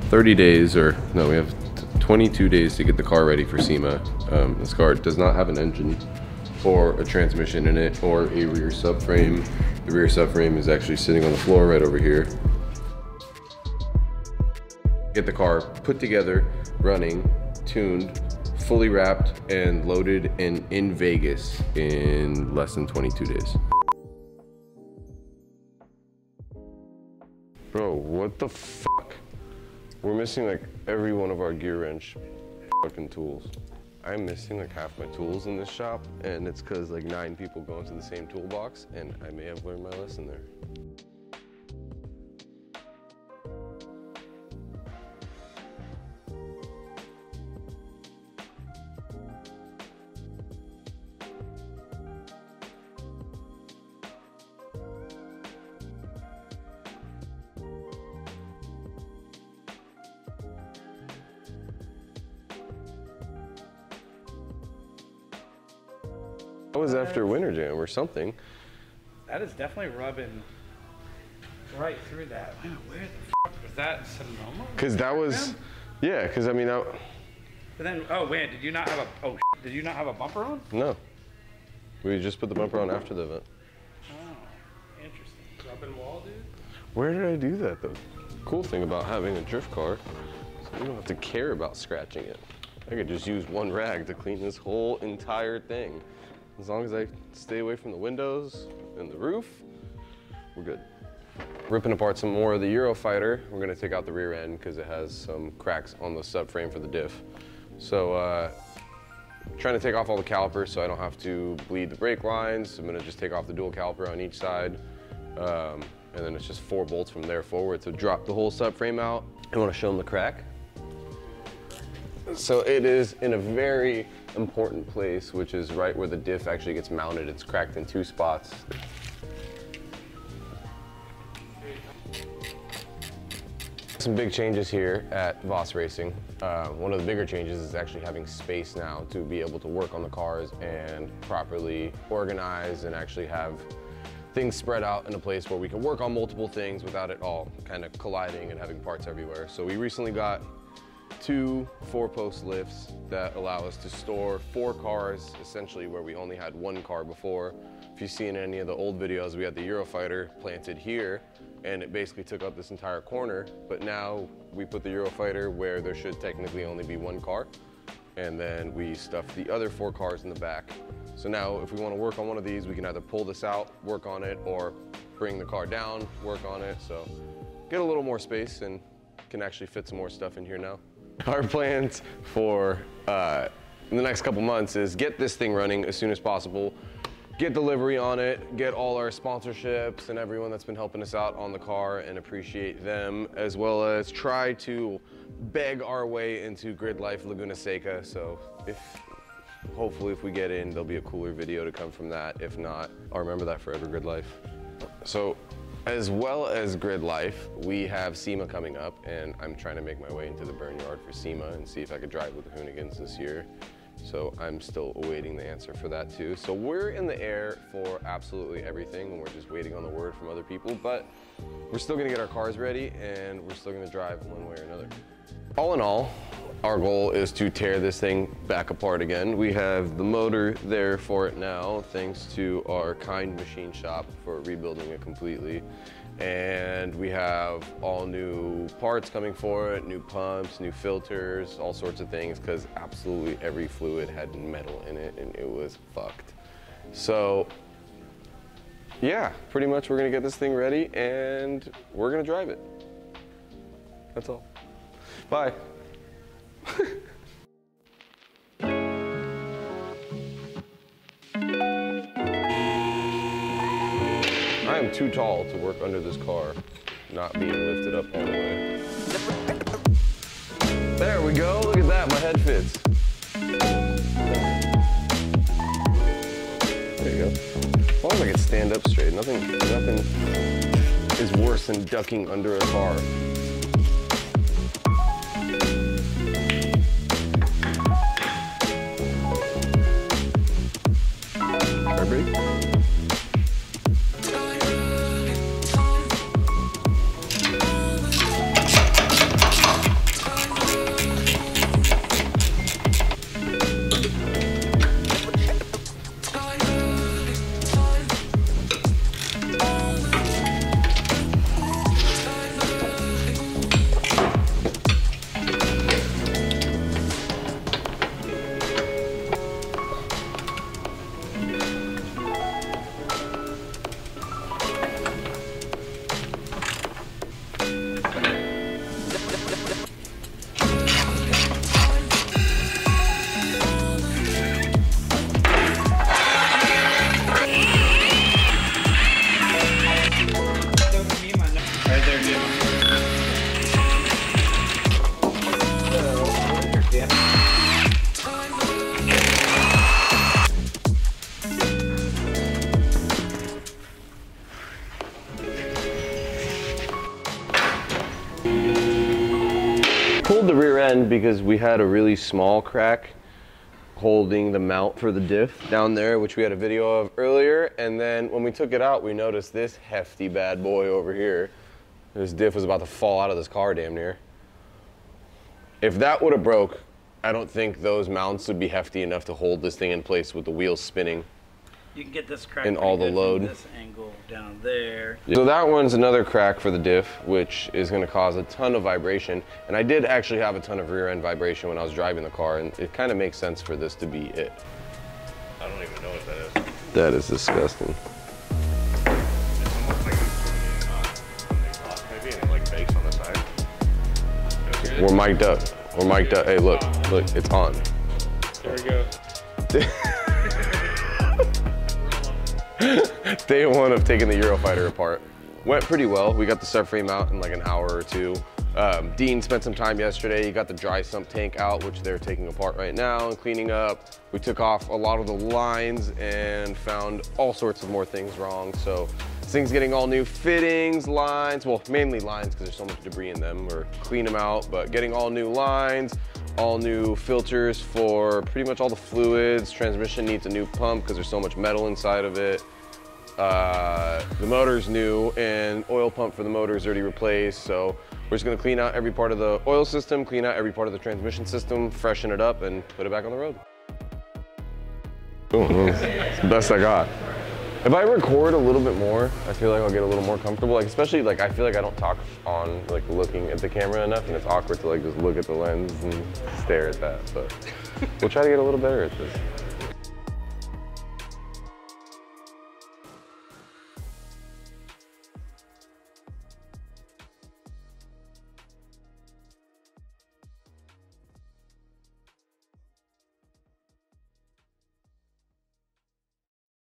30 days, or no, we have 22 days to get the car ready for SEMA. This car does not have an engine or a transmission in it or a rear subframe. The rear subframe is actually sitting on the floor right over here. Get the car put together, running, tuned, fully wrapped, and loaded and in Vegas in less than 22 days. Bro, what the fuck? We're missing like every one of our gear wrench fucking tools. I'm missing like half my tools in this shop, and it's cause like 9 people go into the same toolbox, and I may have learned my lesson there. That was after Winter Jam or something. That is definitely rubbing right through that. Man, where the fuck was that? Sonoma? Cause that was, yeah. Cause I mean, that. But then, oh wait, did you not have a? Did you not have a bumper on? No, we just put the bumper on after the event. Oh, interesting. Rubbing wall, dude. Where did I do that though? Cool thing about having a drift car is you don't have to care about scratching it. I could just use one rag to clean this whole entire thing. As long as I stay away from the windows and the roof, we're good. Ripping apart some more of the EuroFighter. We're gonna take out the rear end because it has some cracks on the subframe for the diff. So trying to take off all the calipers so I don't have to bleed the brake lines. I'm gonna just take off the dual caliper on each side. And then it's just 4 bolts from there forward to drop the whole subframe out. I wanna show them the crack. So it is in a very important place, which is right where the diff actually gets mounted. It's cracked in 2 spots. Some big changes here at Voss Racing. One of the bigger changes is actually having space now to be able to work on the cars and properly organize and actually have things spread out in a place where we can work on multiple things without it all kind of colliding and having parts everywhere. So we recently got 2 4-post lifts that allow us to store 4 cars, essentially where we only had 1 car before. If you've seen any of the old videos, we had the EuroFighter planted here, and it basically took up this entire corner. But now we put the EuroFighter where there should technically only be 1 car, and then we stuffed the other 4 cars in the back. So now if we want to work on one of these, we can either pull this out, work on it, or bring the car down, work on it. So get a little more space and can actually fit some more stuff in here now. Our plans for in the next couple months is get this thing running as soon as possible, get delivery on it, get all our sponsorships and everyone that's been helping us out on the car and appreciate them, as well as try to beg our way into Grid Life Laguna Seca. So hopefully if we get in, there'll be a cooler video to come from that. If not, I'll remember that forever, Grid Life. So as well as Grid Life, we have SEMA coming up, and I'm trying to make my way into the Burnyard for SEMA and see if I could drive with the Hoonigans this year. So I'm still awaiting the answer for that too. So we're in the air for absolutely everything, and we're just waiting on the word from other people, but we're still gonna get our cars ready, and we're still gonna drive one way or another. All in all, our goal is to tear this thing back apart again. We have the motor there for it now, thanks to our kind machine shop for rebuilding it completely. And we have all new parts coming for it, new pumps, new filters, all sorts of things, because absolutely every fluid had metal in it and it was fucked. So yeah, pretty much we're gonna get this thing ready and we're gonna drive it. That's all. Bye. I am too tall to work under this car, not being lifted up all the way. There we go, look at that, my head fits. There you go. As long as I can stand up straight, nothing is worse than ducking under a car. pulled the rear end because we had a really small crack holding the mount for the diff down there, which we had a video of earlier. And then when we took it out, we noticed this hefty bad boy over here. This diff was about to fall out of this car damn near. If that would have broke, I don't think those mounts would be hefty enough to hold this thing in place with the wheels spinning. You can get this crack and all the load. from this angle down there. So that one's another crack for the diff, which is going to cause a ton of vibration. And I did actually have a ton of rear end vibration when I was driving the car, and it kind of makes sense for this to be it. I don't even know what that is. That is disgusting. It's almost like maybe it like bakes on the side. We're mic'd up. We're mic'd up. Hey, look, it's on. There we go. Day one of taking the EuroFighter apart. Went pretty well. We got the subframe out in like an hour or two. Dean spent some time yesterday. He got the dry sump tank out, which they're taking apart right now and cleaning up. We took off a lot of the lines and found all sorts of more things wrong. So this thing's getting all new fittings, lines, well, mainly lines because there's so much debris in them. We're cleaning them out, but getting all new lines, all new filters for pretty much all the fluids. Transmission needs a new pump because there's so much metal inside of it. The motor's new and oil pump for the motor is already replaced. So we're just gonna clean out every part of the oil system, clean out every part of the transmission system, freshen it up and put it back on the road. Boom, it's the best I got. If I record a little bit more, I feel like I'll get a little more comfortable. Like especially like I feel like I don't talk on like looking at the camera enough, and it's awkward to like just look at the lens and stare at that. But we'll try to get a little better at this.